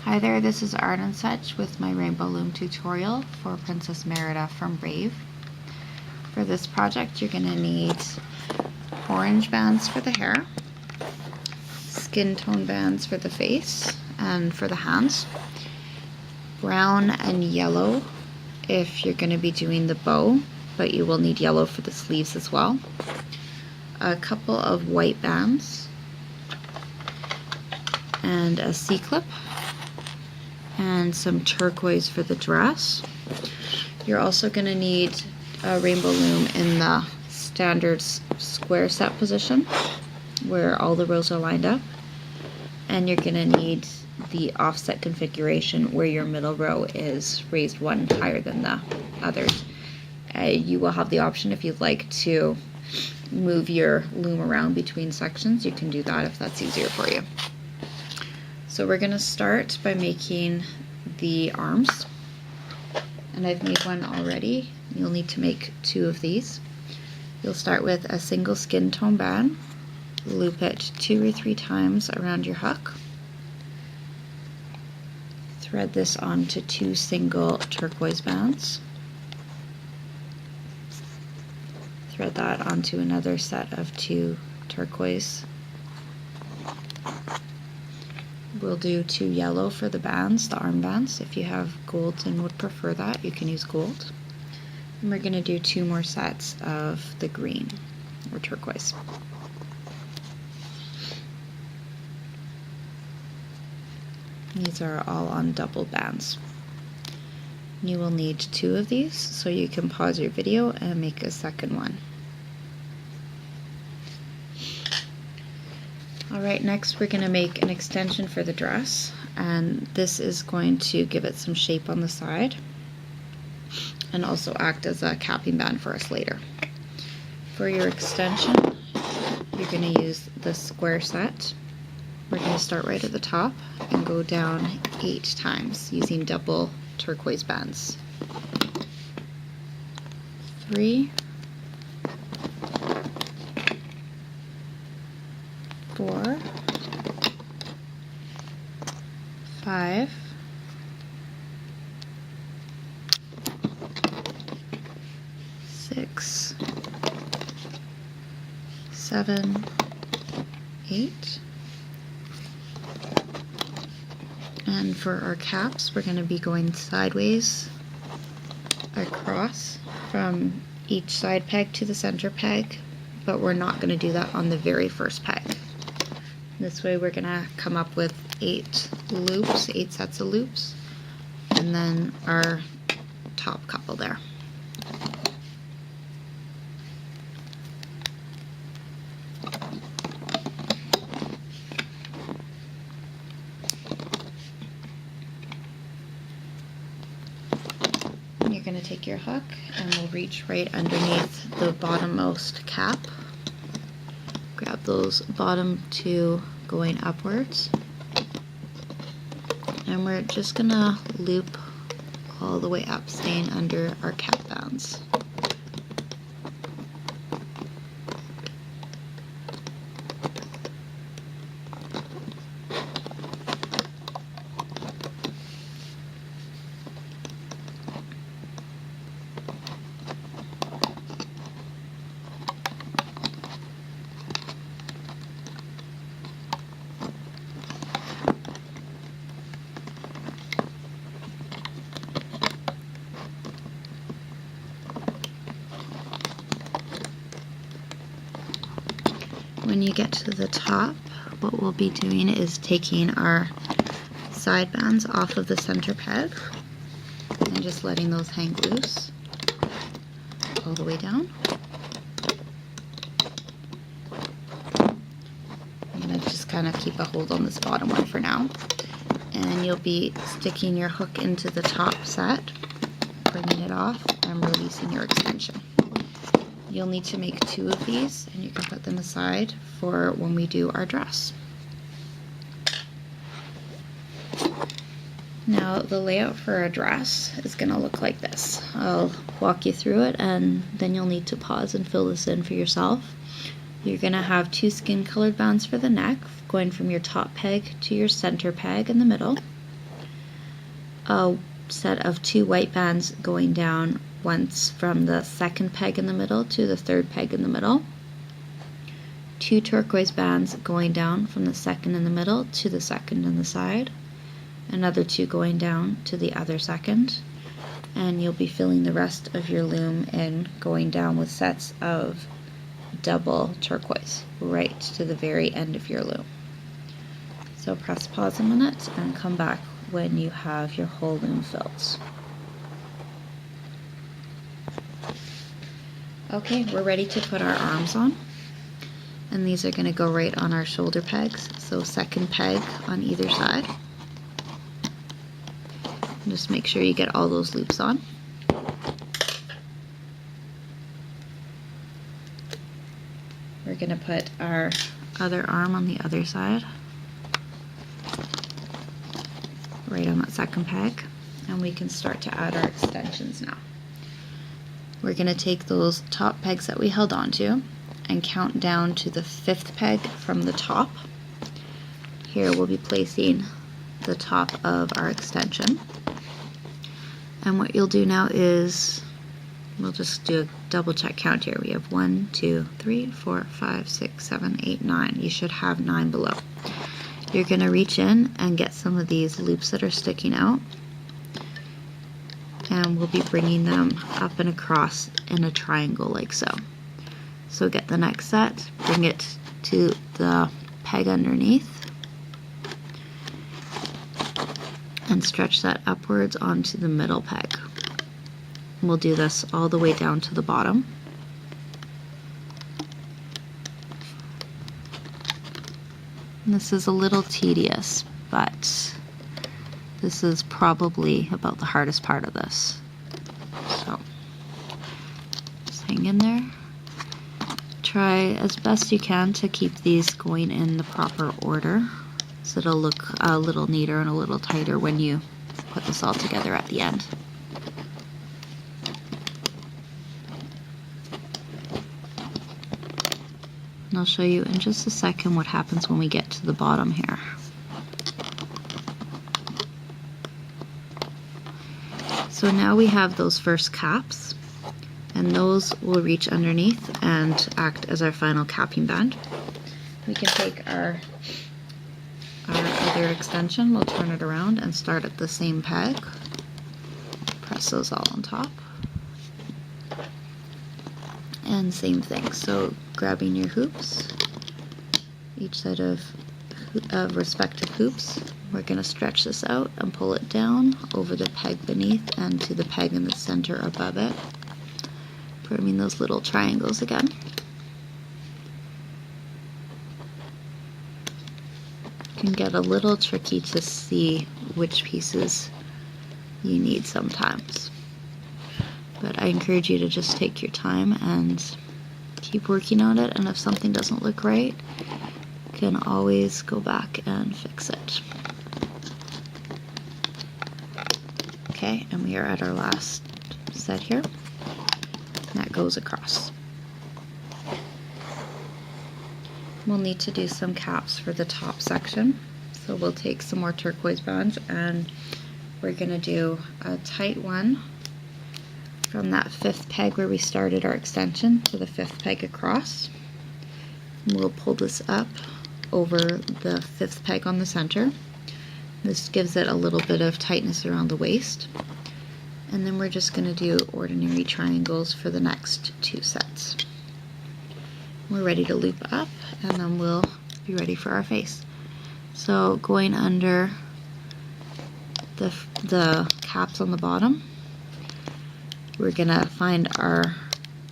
Hi there, this is Art and Such with my Rainbow Loom tutorial for Princess Merida from Brave. For this project you're going to need orange bands for the hair, skin tone bands for the face and for the hands, brown and yellow if you're going to be doing the bow, but you will need yellow for the sleeves as well, a couple of white bands, and a C-clip, and some turquoise for the dress. You're also going to need a rainbow loom in the standard square set position where all the rows are lined up, and you're going to need the offset configuration where your middle row is raised one higher than the others. You will have the option, if you'd like to move your loom around between sections, you can do that if that's easier for you. So we're going to start by making the arms, and I've made one already. You'll need to make two of these. You'll start with a single skin tone band, loop it 2 or 3 times around your hook, thread this onto 2 single turquoise bands, thread that onto another set of 2 turquoise. We'll do 2 yellow for the bands, the arm bands. If you have gold and would prefer that, you can use gold. And we're going to do 2 more sets of the green or turquoise. These are all on double bands. You will need 2 of these, so you can pause your video and make a second one. Alright, next we're going to make an extension for the dress, and this is going to give it some shape on the side and also act as a capping band for us later. For your extension, you're going to use the square set. We're going to start right at the top and go down 8 times using double turquoise bands. 3, 4, 5, 6, 7, 8. And for our caps, we're going to be going sideways across from each side peg to the center peg, but we're not going to do that on the very first peg. This way we're going to come up with 8 loops, 8 sets of loops, and then our top couple there. You're going to take your hook and we'll reach right underneath the bottommost cap. Grab those bottom 2 going upwards, and we're just going to loop all the way up, staying under our cap bands. When you get to the top, what we'll be doing is taking our side bands off of the center peg and just letting those hang loose all the way down. I'm going to just kind of keep a hold on this bottom one for now. And you'll be sticking your hook into the top set, bringing it off, and releasing your extension. You'll need to make 2 of these, and you can put them aside for when we do our dress. Now the layout for a dress is going to look like this. I'll walk you through it, and then you'll need to pause and fill this in for yourself. You're going to have 2 skin colored bands for the neck, going from your top peg to your center peg in the middle. a set of 2 white bands going down, once from the second peg in the middle to the third peg in the middle, 2 turquoise bands going down from the second in the middle to the second in the side, another 2 going down to the other second, and you'll be filling the rest of your loom in, going down with sets of double turquoise right to the very end of your loom. So press pause a minute and come back when you have your whole loom filled. Okay, we're ready to put our arms on, and these are going to go right on our shoulder pegs, so second peg on either side. And just make sure you get all those loops on. We're going to put our other arm on the other side, right on that second peg, and we can start to add our extensions now. We're going to take those top pegs that we held on to and count down to the 5th peg from the top. Here we'll be placing the top of our extension. And what you'll do now is, we'll just do a double check count here. We have 1, 2, 3, 4, 5, 6, 7, 8, 9. You should have 9 below. You're going to reach in and get some of these loops that are sticking out, and we'll be bringing them up and across in a triangle like so. So get the next set, bring it to the peg underneath, and stretch that upwards onto the middle peg. And we'll do this all the way down to the bottom. And this is a little tedious, but this is probably about the hardest part of this. So just hang in there. Try as best you can to keep these going in the proper order, so it'll look a little neater and a little tighter when you put this all together at the end. And I'll show you in just a second what happens when we get to the bottom here. So now we have those first caps, and those will reach underneath and act as our final capping band. We can take our other extension, we'll turn it around and start at the same peg. Press those all on top. And same thing, so grabbing your hoops, each set of respective hoops, we're going to stretch this out and pull it down over the peg beneath and to the peg in the center above it, forming those little triangles again. It can get a little tricky to see which pieces you need sometimes, but I encourage you to just take your time and keep working on it, and if something doesn't look right, you can always go back and fix it. Okay, and we are at our last set here. That goes across. We'll need to do some caps for the top section, so we'll take some more turquoise bands and we're going to do a tight one from that 5th peg where we started our extension to the 5th peg across. And we'll pull this up over the 5th peg on the center. This gives it a little bit of tightness around the waist. And then we're just going to do ordinary triangles for the next 2 sets. We're ready to loop up, and then we'll be ready for our face. So going under the caps on the bottom, we're going to find our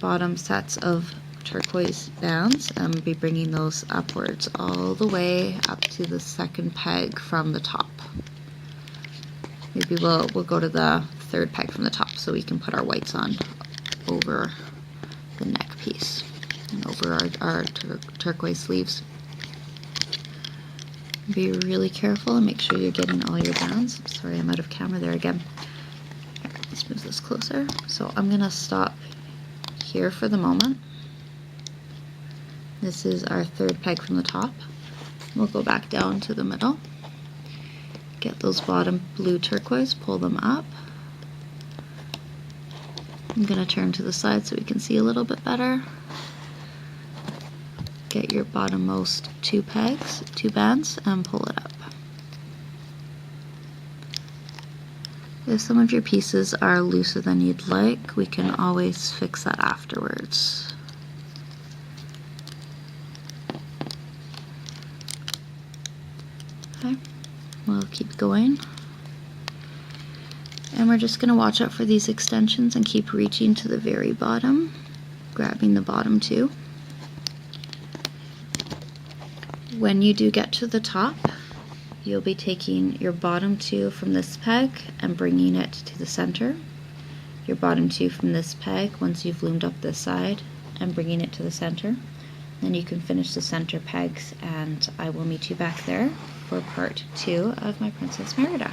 bottom sets of turquoise bands and be bringing those upwards all the way up to the 2nd peg from the top. Maybe we'll go to the 3rd peg from the top so we can put our whites on over the neck piece and over our turquoise sleeves. Be really careful and make sure you're getting all your bands. Sorry, I'm out of camera there again. Let's move this closer. So I'm going to stop here for the moment. This is our 3rd peg from the top. We'll go back down to the middle. Get those bottom blue turquoise, pull them up. I'm going to turn to the side so we can see a little bit better. Get your bottommost two bands, and pull it up. If some of your pieces are looser than you'd like, we can always fix that afterwards. Okay, we'll keep going. And we're just going to watch out for these extensions and keep reaching to the very bottom, grabbing the bottom two. When you do get to the top, you'll be taking your bottom two from this peg and bringing it to the center. Your bottom two from this peg, once you've loomed up this side, and bringing it to the center. Then you can finish the center pegs, and I will meet you back there for part 2 of my Princess Merida.